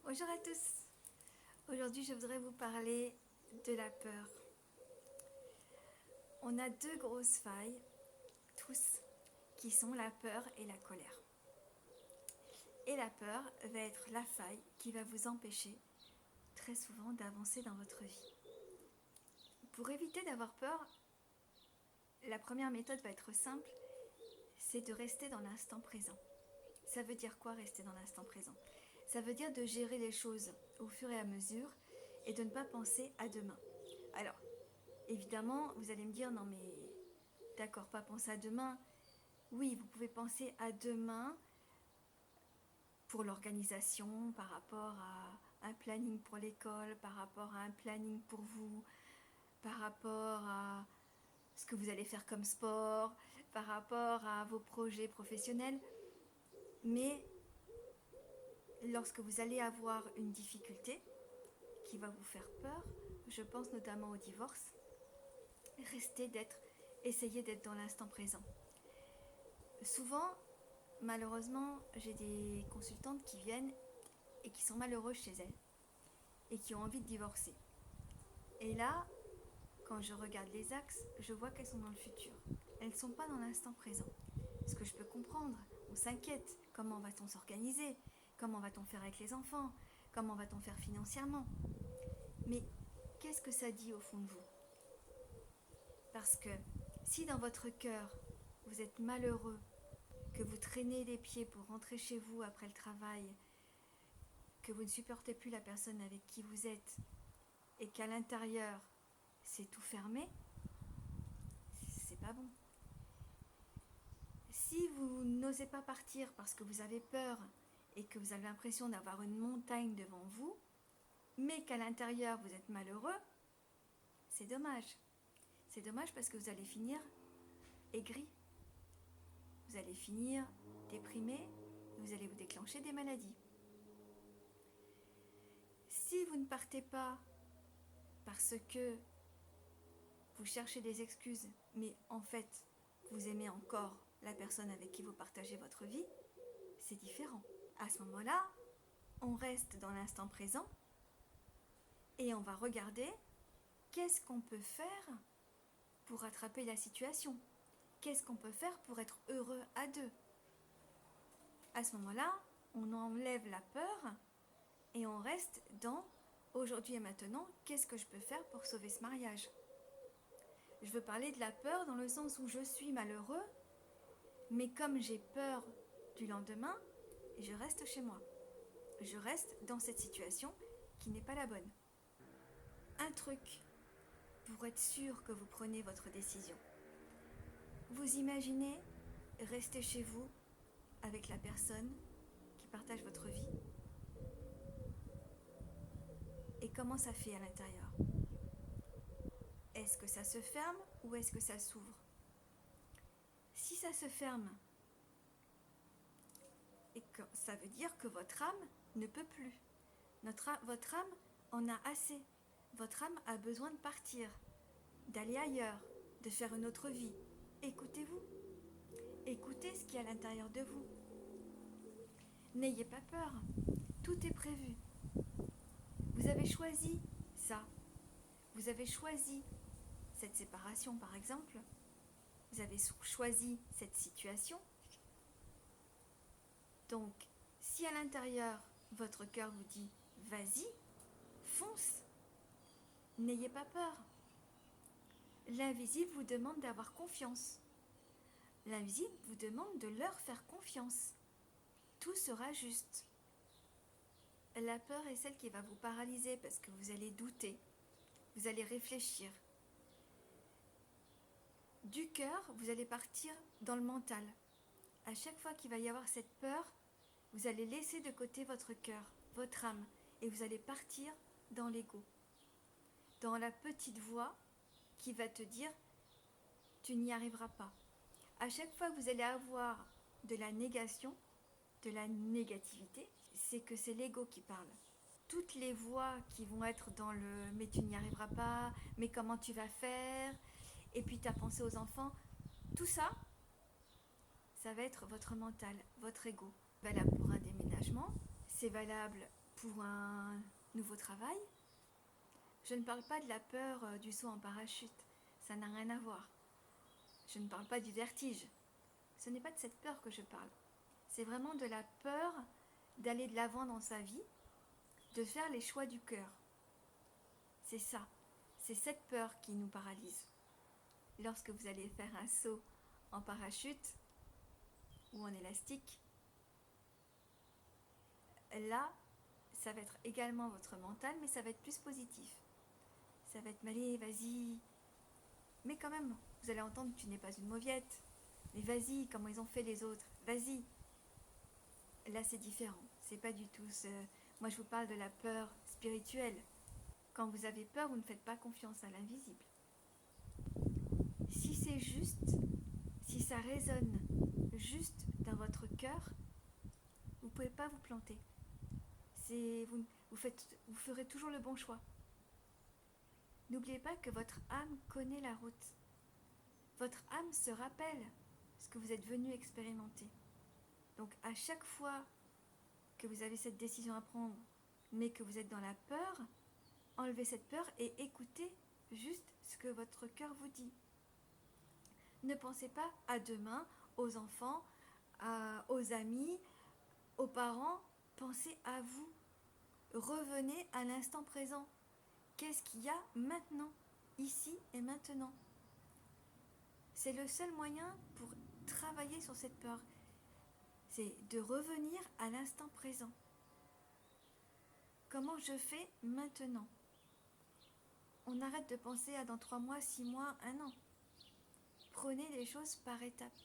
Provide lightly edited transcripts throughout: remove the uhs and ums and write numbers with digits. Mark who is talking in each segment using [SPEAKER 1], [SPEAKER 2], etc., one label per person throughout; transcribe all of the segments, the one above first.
[SPEAKER 1] Bonjour à tous. Aujourd'hui, je voudrais vous parler de la peur. On a deux grosses failles, tous, qui sont la peur et la colère. Et la peur va être la faille qui va vous empêcher très souvent d'avancer dans votre vie. Pour éviter d'avoir peur, la première méthode va être simple, c'est de rester dans l'instant présent. Ça veut dire quoi, rester dans l'instant présent? Ça veut dire de gérer les choses au fur et à mesure et de ne pas penser à demain. Alors, évidemment, vous allez me dire, non mais d'accord, pas penser à demain. Oui, vous pouvez penser à demain pour l'organisation, par rapport à un planning pour l'école, par rapport à un planning pour vous, par rapport à ce que vous allez faire comme sport, par rapport à vos projets professionnels. Mais lorsque vous allez avoir une difficulté qui va vous faire peur, je pense notamment au divorce, essayez d'être dans l'instant présent. Souvent, malheureusement, j'ai des consultantes qui viennent et qui sont malheureuses chez elles et qui ont envie de divorcer. Et là, quand je regarde les axes, je vois qu'elles sont dans le futur. Elles ne sont pas dans l'instant présent. Ce que je peux comprendre, on s'inquiète. Comment va-t-on s'organiser? Comment va-t-on faire avec les enfants? Comment va-t-on faire financièrement? Mais qu'est-ce que ça dit au fond de vous? Parce que si dans votre cœur, vous êtes malheureux, que vous traînez les pieds pour rentrer chez vous après le travail, que vous ne supportez plus la personne avec qui vous êtes, et qu'à l'intérieur, c'est tout fermé, c'est pas bon. Si vous n'osez pas partir parce que vous avez peur et que vous avez l'impression d'avoir une montagne devant vous, mais qu'à l'intérieur vous êtes malheureux, c'est dommage. C'est dommage parce que vous allez finir aigri. Vous allez finir déprimé, vous allez vous déclencher des maladies. Si vous ne partez pas parce que vous cherchez des excuses, mais en fait, vous aimez encore la personne avec qui vous partagez votre vie, c'est différent. À ce moment-là, on reste dans l'instant présent et on va regarder qu'est-ce qu'on peut faire pour rattraper la situation. Qu'est-ce qu'on peut faire pour être heureux à deux? À ce moment-là, on enlève la peur et on reste dans aujourd'hui et maintenant, qu'est-ce que je peux faire pour sauver ce mariage? Je veux parler de la peur dans le sens où je suis malheureux, mais comme j'ai peur du lendemain, je reste chez moi. Je reste dans cette situation qui n'est pas la bonne. Un truc pour être sûr que vous prenez votre décision. Vous imaginez rester chez vous avec la personne qui partage votre vie. Et comment ça fait à l'intérieur? Est-ce que ça se ferme ou est-ce que ça s'ouvre? Si ça se ferme, et que ça veut dire que votre âme ne peut plus. Votre âme en a assez. Votre âme a besoin de partir, d'aller ailleurs, de faire une autre vie. Écoutez-vous. Écoutez ce qu'il y a à l'intérieur de vous. N'ayez pas peur. Tout est prévu. Vous avez choisi ça. Vous avez choisi cette séparation, par exemple. Vous avez choisi cette situation. Donc, si à l'intérieur, votre cœur vous dit « vas-y, fonce », n'ayez pas peur. L'invisible vous demande d'avoir confiance. L'invisible vous demande de leur faire confiance. Tout sera juste. La peur est celle qui va vous paralyser parce que vous allez douter, vous allez réfléchir. Du cœur, vous allez partir dans le mental. À chaque fois qu'il va y avoir cette peur, vous allez laisser de côté votre cœur, votre âme, et vous allez partir dans l'ego, dans la petite voix qui va te dire « tu n'y arriveras pas ». À chaque fois que vous allez avoir de la négation, de la négativité, c'est que c'est l'ego qui parle. Toutes les voix qui vont être dans le « mais tu n'y arriveras pas »,« mais comment tu vas faire », et puis tu as pensé aux enfants, tout ça, ça va être votre mental, votre ego. C'est valable pour un déménagement, c'est valable pour un nouveau travail. Je ne parle pas de la peur du saut en parachute, ça n'a rien à voir. Je ne parle pas du vertige, ce n'est pas de cette peur que je parle. C'est vraiment de la peur d'aller de l'avant dans sa vie, de faire les choix du cœur. C'est ça, c'est cette peur qui nous paralyse. Lorsque vous allez faire un saut en parachute ou en élastique, là, ça va être également votre mental, mais ça va être plus positif. Ça va être allez, vas-y. Mais quand même, vous allez entendre que tu n'es pas une mauviette. Mais vas-y, comment ils ont fait les autres, vas-y. Là, c'est différent. C'est pas du tout ce... Moi, je vous parle de la peur spirituelle. Quand vous avez peur, vous ne faites pas confiance à l'invisible. Si c'est juste, si ça résonne juste dans votre cœur, vous ne pouvez pas vous planter. Vous ferez toujours le bon choix. N'oubliez pas que votre âme connaît la route. Votre âme se rappelle ce que vous êtes venu expérimenter. Donc à chaque fois que vous avez cette décision à prendre, mais que vous êtes dans la peur, enlevez cette peur et écoutez juste ce que votre cœur vous dit. Ne pensez pas à demain, aux enfants, aux amis, aux parents. Pensez à vous. Revenez à l'instant présent. Qu'est-ce qu'il y a maintenant, ici et maintenant? C'est le seul moyen pour travailler sur cette peur. C'est de revenir à l'instant présent. Comment je fais maintenant? On arrête de penser à dans 3 mois, 6 mois, 1 an. Prenez les choses par étapes,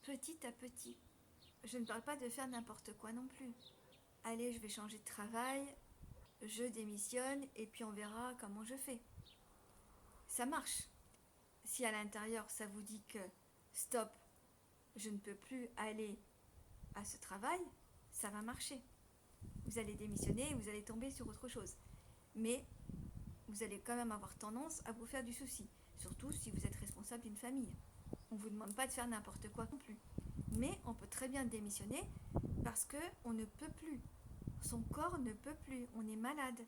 [SPEAKER 1] petit à petit. Je ne parle pas de faire n'importe quoi non plus. Allez, je vais changer de travail, je démissionne et puis on verra comment je fais. Ça marche. Si à l'intérieur ça vous dit que stop, je ne peux plus aller à ce travail, ça va marcher. Vous allez démissionner et vous allez tomber sur autre chose. Mais vous allez quand même avoir tendance à vous faire du souci, surtout si vous êtes responsable d'une famille. On ne vous demande pas de faire n'importe quoi non plus. Mais on peut très bien démissionner parce qu'on ne peut plus. Son corps ne peut plus, on est malade.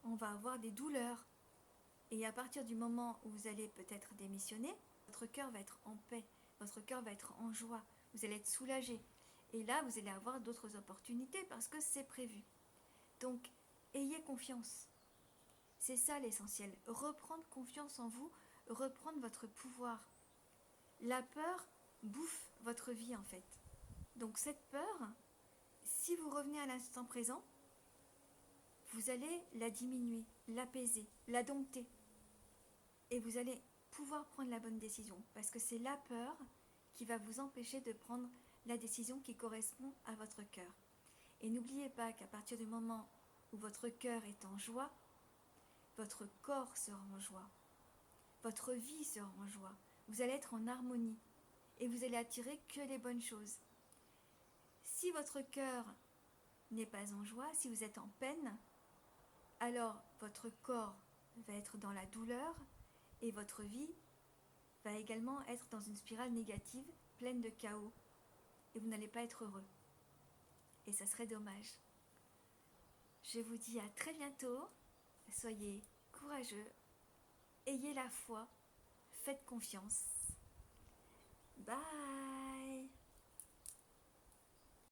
[SPEAKER 1] On va avoir des douleurs. Et à partir du moment où vous allez peut-être démissionner, votre cœur va être en paix, votre cœur va être en joie, vous allez être soulagé. Et là, vous allez avoir d'autres opportunités parce que c'est prévu. Donc, ayez confiance. C'est ça l'essentiel. Reprendre confiance en vous, reprendre votre pouvoir. La peur bouffe votre vie en fait. Donc cette peur, si vous revenez à l'instant présent, vous allez la diminuer, l'apaiser, la dompter. Et vous allez pouvoir prendre la bonne décision. Parce que c'est la peur qui va vous empêcher de prendre la décision qui correspond à votre cœur. Et n'oubliez pas qu'à partir du moment où votre cœur est en joie, votre corps sera en joie. Votre vie sera en joie. Vous allez être en harmonie. Et vous allez attirer que les bonnes choses. Si votre cœur n'est pas en joie, si vous êtes en peine, alors votre corps va être dans la douleur et votre vie va également être dans une spirale négative, pleine de chaos. Et vous n'allez pas être heureux. Et ça serait dommage. Je vous dis à très bientôt. Soyez courageux. Ayez la foi. Faites confiance. Bye!